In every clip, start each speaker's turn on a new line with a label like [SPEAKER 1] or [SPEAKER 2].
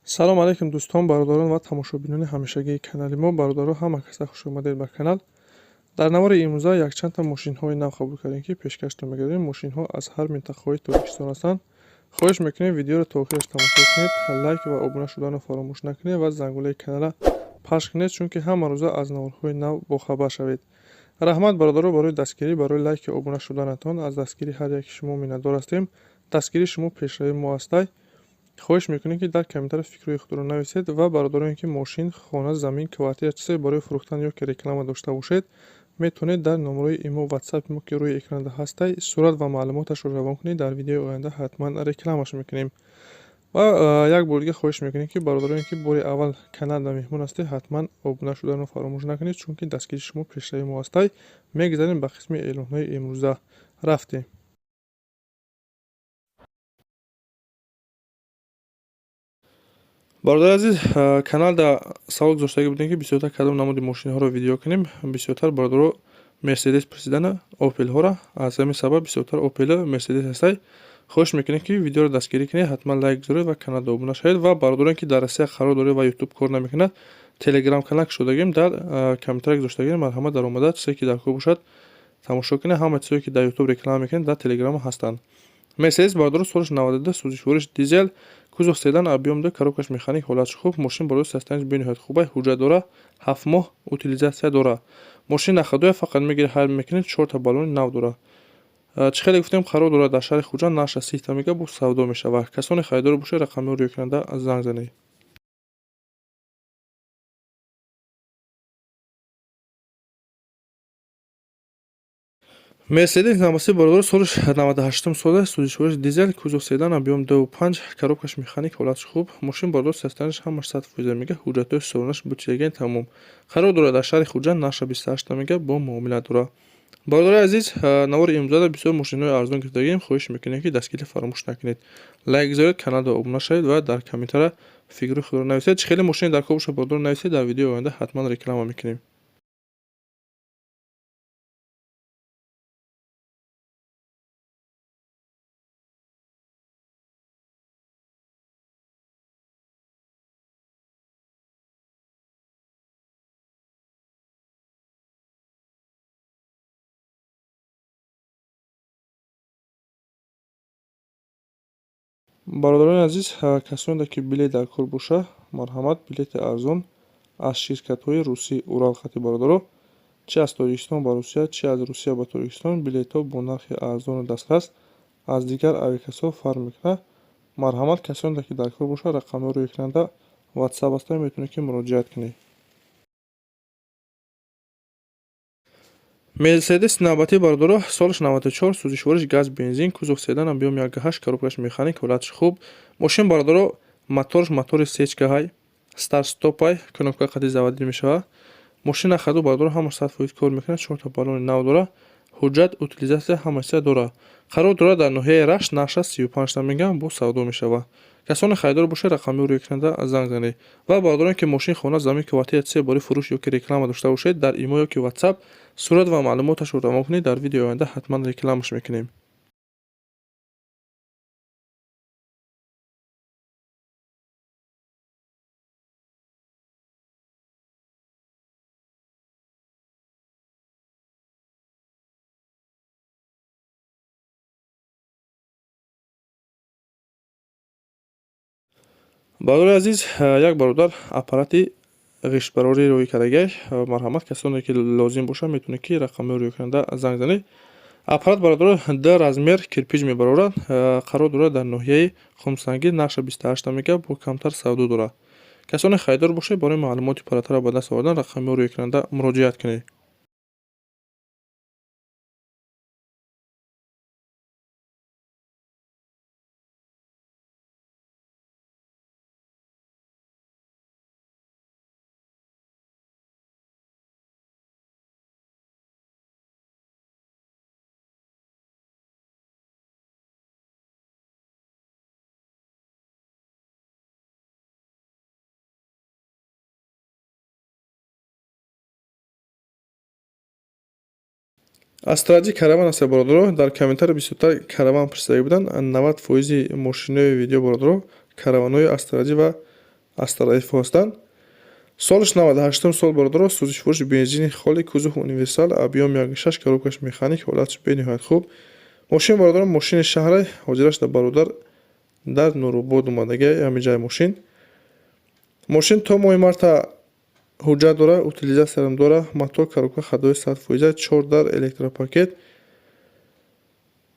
[SPEAKER 1] салом алейкум дӯстон, бародарон ва тамошобинони ҳамешагии канали мо. Бародаро, ҳама каса хушомадед ба канал. Дар навори имрӯза якчандта мошинҳои нав қабул кардем, ки пешкашда мегардем. Мошинҳо аз ҳар минтақаҳои Тоҷикистон ҳастанд. Хоҳиш мекунем видеоро то охираш тамошо кунед, лайк ва обуна шуданро фаромӯш накунед ва зангулаи канала пахш кунед, чунки ҳама рӯза аз наворҳои нав бохабар шавед. раҳмат бародаро барои дастгирӣ, барои лайки обуна шуданатон. Аз дастгири ҳар яки шумо миннатдор ҳастем. Дастгирии шумо пешравии мо ҳастай. хоҳиш мекунем, ки дар комментари фикрҳои худро нависед ва бародароне ки мошин, хона, замин, квартира чизае барои фурӯхтан ё ки реклама дошта бошед, метавонед дар номерои имо ватсапи мо ки рӯи экранда ҳастай сурат ва маълумоташро равон кунед. Дар видеои оянда ҳатман рекламаш мекунем. ва як бор дига хоҳиш мекунем, ки бародароне ки бори аввал каналда меҳмон ҳастед, ҳатман обуна шуданро фаромӯш накунед, чунки дастгири шумо пешравии мо ҳастай. Мегзарем ба қисми эълонҳои имрӯза. рафтем. бародари азиз, каналда савол гузоштагӣ будем, ки бисёртар кадом намуди мошинҳоро видео кунем. Бисёртар бародаро мерседес пурсидана, опелҳоро. Аз ҳамин сабаб бисёртар опела, мерседес ҳастай. хоҳиш мекунем, ки видеоро дастгирӣ кунед, ҳатман лайк гузоред ва каналда обуна шавед. Ва бародароне ки дар Россия қарор доред ва ютуб кор намекунад, телеграм канал кушодагим, дар комментария гузоштагим. Марҳамат дар омада, чизе ки дар кор бошад тамошо кунед. Ҳама чизое ки дар ютуб реклама мекунед, дар телеграм ҳастанд. мерседес бародаро солиш 92 сӯзишвориш дизел, кузов седан, объем 2, коробкаш механик, ҳолатш хуб. Мошин барои состояниш бениҳоят хуб аст, ҳуҷҷат дора, 7 моҳ утилизатсия дора. Мошин нахадоя, фақат мегири ҳайр мекунед, 4 та баллони нав дора. чӣ хеле гуфтем, қарор дорад дар шаҳри Хуҷанд, наша 30 та мега бу савдо мешавад. касони харидор бошед, рақами рӯйкунанда занг занед. мерседес намаси бародаро солиш 98 сода, сӯзишвориш дизел, кузов седан, объем 2.5, коробкаш механик, ҳолатш хуб. Мошин бародаро состояниш ҳамаш 100% мега, ҳуҷҷатҳои солонаш бутиягиен тамом. қарор дорад дар шаҳри Хуҷанд, наша 28 та мега бо муомила дора. бародари азиз, навори имрӯзада бисёр мошинҳои арзон гирифтагим. хоҳиш мекунем, ки дастгирӣ фаромӯш накунед. Лайк гузоред, каналда обуна шавед ва дар комментария фикрҳои худро нависед. чӣ хеле мошини дар кор бошад бародаро нависед, дар видеои оянда ҳатман реклама мекунем. бародарони азиз, касоне ки билет дар кор боша, марҳамат, билети арзон аз ширкатҳои русӣ, уралхати бародаро, чӣ аз Тоҷикистон ба Русия, чӣ аз Русия ба Тоҷикистон, билетҳо бо нархи арзону дастрас аз дигар авиакасо фарқ мекунад. марҳамат, касоне ки дар кор боша, рақами рӯйкунанда ватсап ҳастай, метавонед ки муроҷиат кунед. мерседес навбатии бародаро солиш 94, сӯзишвориш газ бензин, кузов седан, объем 1.8, коробкаш механик, ҳолатш хуб. мошин бародаро моторш мотори сечкаҳай, старт стопай, кнопка қати заводӣ мешавад. мошина хаду бародаро ҳамаш 100% кор мекунад, 4 та баллони нав дора, ҳуҷҷат, утилизатсия ҳамаси дора. қарор дорад дар ноҳияи Рашт, наша 35 та мега бо савдо мешавад. касони харидор бошед, рақами рӯйкунанда занг занед. ва бародароне ки мошин, хона, замин, квартира чизе барои фурӯш ё ки реклама дошта бошед, дар имо ё ки ватсап сурат ва маълумоташро равон кунед. дар видеои оянда ҳатман рекламаш мекунем. бародари азиз, як бародар аппарати ғиштбарорӣ рӯй кардагиаш. марҳамат, касоне ки лозим боша, метавонед ки рақами рӯйкунанда занг занед. аппарат бародаро д размер кирпич мебарорад. қарор дорад дар ноҳияи хумсангӣ, наша 28 та мега бо камтар савдо дорад. касоне харидор бошед, барои маълумоти паратара ба даст овардан рақами рӯйкунанда муроҷиат кунед. астраҷи караван аст бародаро. дар комментари бисёртар караван пурсидагӣ буданд. 90% мошинои видео бародаро караванҳои астраҷи ва аз тарафи ҳостанд. Солиш 98 сол бародаро сӯзишвориши бензини холи кузов универсал объем 1.6 коробкаш механик ҳолаташ бениҳоят хуб. Мошин бародаро мошини шаҳрай ҳозираш да бародар дар Нуробод омадагай ҳамиҷаи мошин. Мошин то моҳи марта ҳуҷҷат дора, утилизатсиям дора, мато коробка ходои 100%, 4 дар электропакет.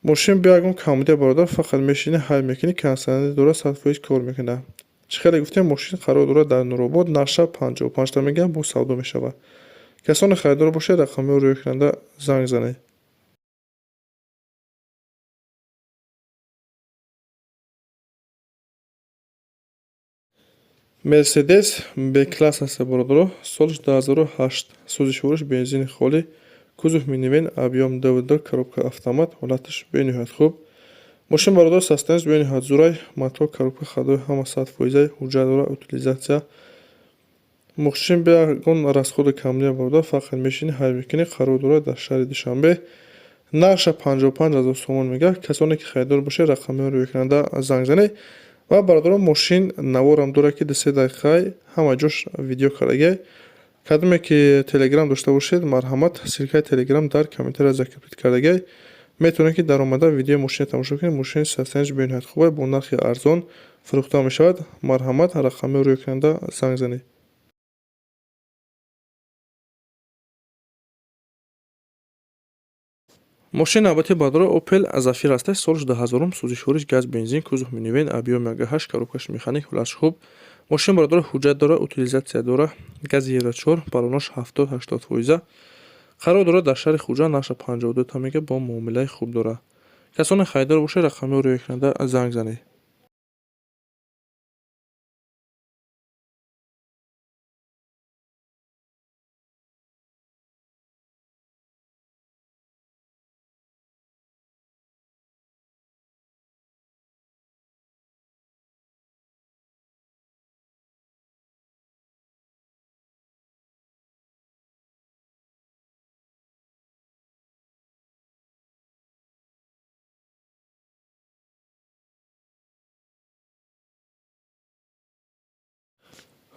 [SPEAKER 1] Мошин бе ягон камбудия бародар, фақат мешини ҳайл мекунӣ, кондитсионер дора, 100% кор мекунад. Чӣ хеле гуфтем, мошин қарор дорад дар Нуробод, нақша 55 та мегам бо савдо мешавад. Касоне харидор бошед, рақамҳои рӯйкунанда занг занед. Мерседес Б-класс аст бародаро, солиш 2008, сӯзишвориш бензини холӣ, кузов минивен, объем ДВД, коробка автомат, ҳолаташ бениҳоят хуб. Мошин бародар состоянияш бениҳоят зурай, мато коробка ходои ҳама 100%, ҳуҷҷат дора, утилизатсия. Мошин бе ягон расходи камбудия бародар, фақат мешини ҳайл мекунӣ, қарор дорад дар шаҳри Душанбе. Нақша 55 000 сомон мегӯяд. Касоне ки харидор бошед, рақамҳои рӯйкунанда занг занед. Ва бародаро мошин наворам дорад ки 3 дақиқаи ҳама ҷош видео кардагай. Кадоме ки телеграм дошта бошед, марҳамат, силкаи телеграм дар комментария закрепит кардагай. Метавонед ки даромада видеои мошини тамошо кунед. Мошини состоянияш бениҳоят хуб, бо нархи арзон фурӯхта мешавад. Марҳамат, рақамҳои рӯйкунанда занг занед. Мошини навбати бародаро Opel Zafira аст. Солиш 2000, сӯзишвориш газ бензин, кузов минивен, объем 1.8, коробкаш механик, ҳолаташ хуб. Мошин бародаро ҳуҷҷат дора, утилизатсия дора, гази 04, баллонош 70-80%. Қарор дорад дар шаҳри Хуҷанд, нақша 52 та мега бо муомилаи хуб дора. Касоне харидор бошед, рақамҳои рӯйкунанда занг занед.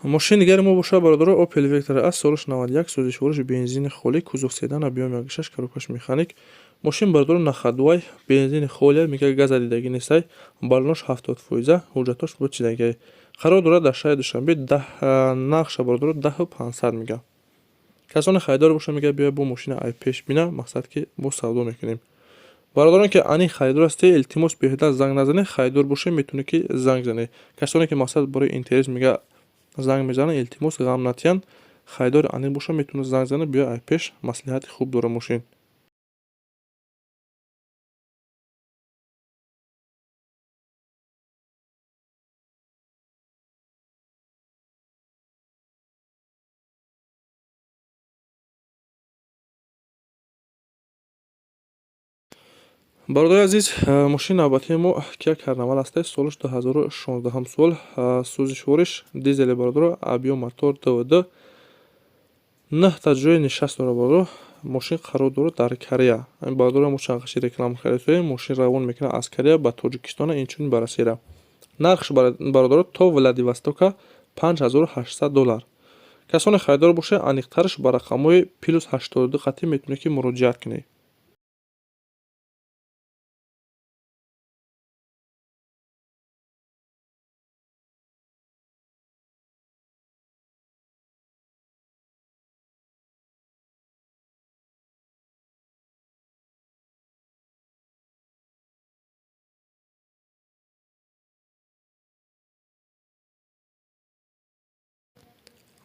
[SPEAKER 1] Мошини дигари мо бошад бародаро Opel Vectra аст. Солиш 91, сӯзишвориши бензини холӣ, кузов седан, объем 1.6, коробкаш механик. Мошин бародаро нахадвай, бензини холия, мега газа дидагӣ нестай, баллонош 70%, ҳуҷҷатош бучидагай. Қарор дорад дар шаҳри Душанбе, нақша бародаро 10500 мега. Касоне харидор боша, мега биёй бо мошина ай пеш бина, мақсад ки бо савдо мекунем. Бародароне ки ани харидор асте, илтимос беҳтар занг назанед, харидор боше метавонед ки занг занед. Касоне ки мақсад барои интерес мега занг мезанад, илтимос ғам натиянд, харидори ани боша метавонад занг занад, биёй ай пеш, маслиҳати хуб дора мошин. Бародари азиз, мошини навбатии мо Kia Carnival аст. Солиш 2016 сол, сӯзишвориш дизели бародаро, объем мотор ДВД, 9 та ҷои нишаст дора бародаро. Мошин қарор дорад дар Корея. Бародаро мо чанд қаши реклама кардем, мошин равон мекунад аз Корея ба Тоҷикистон, инчунин ба Россия. Нархш бародаро то Владивостока $5800. Касоне харидор боше, аниқтарш ба рақамҳои +82 қатӣ метавонед ки муроҷиат кунед.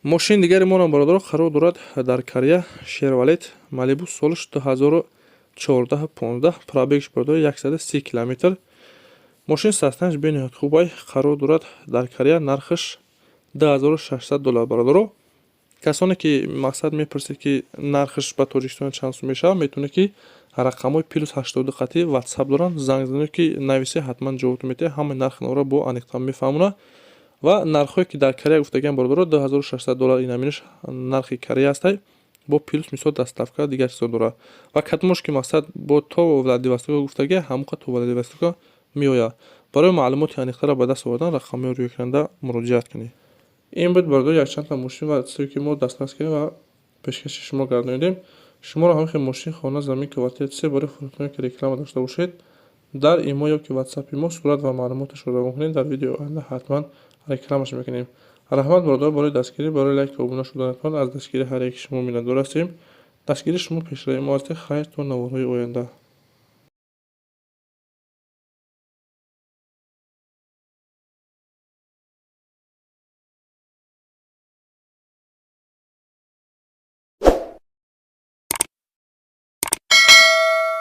[SPEAKER 1] Мошини дигари монам бародаро қарор дорад дар Корея, Chevrolet Malibu, солиш 2014-15, пробегш бародаро 130 км. Мошин состоянияш бениҳоят хуб, қарор дорад дар Корея, нархаш $2600 бародаро. Касоне ки мақсад мепурсед ки нархаш ба Тоҷикистон чанд сум мешавад, метавонед ки рақамҳои +82 қатӣ WhatsApp доранд, занг занед ки нависе, ҳатман ҷавоб метаҳад, ҳамаи нархи навора бо аниқтан мефаҳмонад. Ва нархҳое ки дар Корея гуфтагиам бародаро $2600 инаминаш нархи Корея аст, бо плюс мисол доставка дигар чизо дорад. Ва кадомош ки мақсад бо то Владивостока гуфтагиам, ҳамоқа то Владивостока меояд. Барои маълумоти аниқтара ба даст овардан рақамҳои рӯйкунанда муроҷиат кунед. این بود برادر یک چند تا ماشین و چیزی که ما دسترس کردیم و پیشکش شما گردانیدیم. شما را هم که ماشین خانه زمین کوالیت 3 برای فروختن که رکلام داشته باشید در ایمو یا که واتساپ ما صورت و معلوماتش رو روان کنید. در ویدیو آینده حتما رکلامش میکنیم. رحمت برادر برای دستگیری برای لایک و ابونه شدنتان از دستگیری هر یک شما میندور هستیم. دستگیری شما پیشروی ما است. خیر تا نوارهای آینده.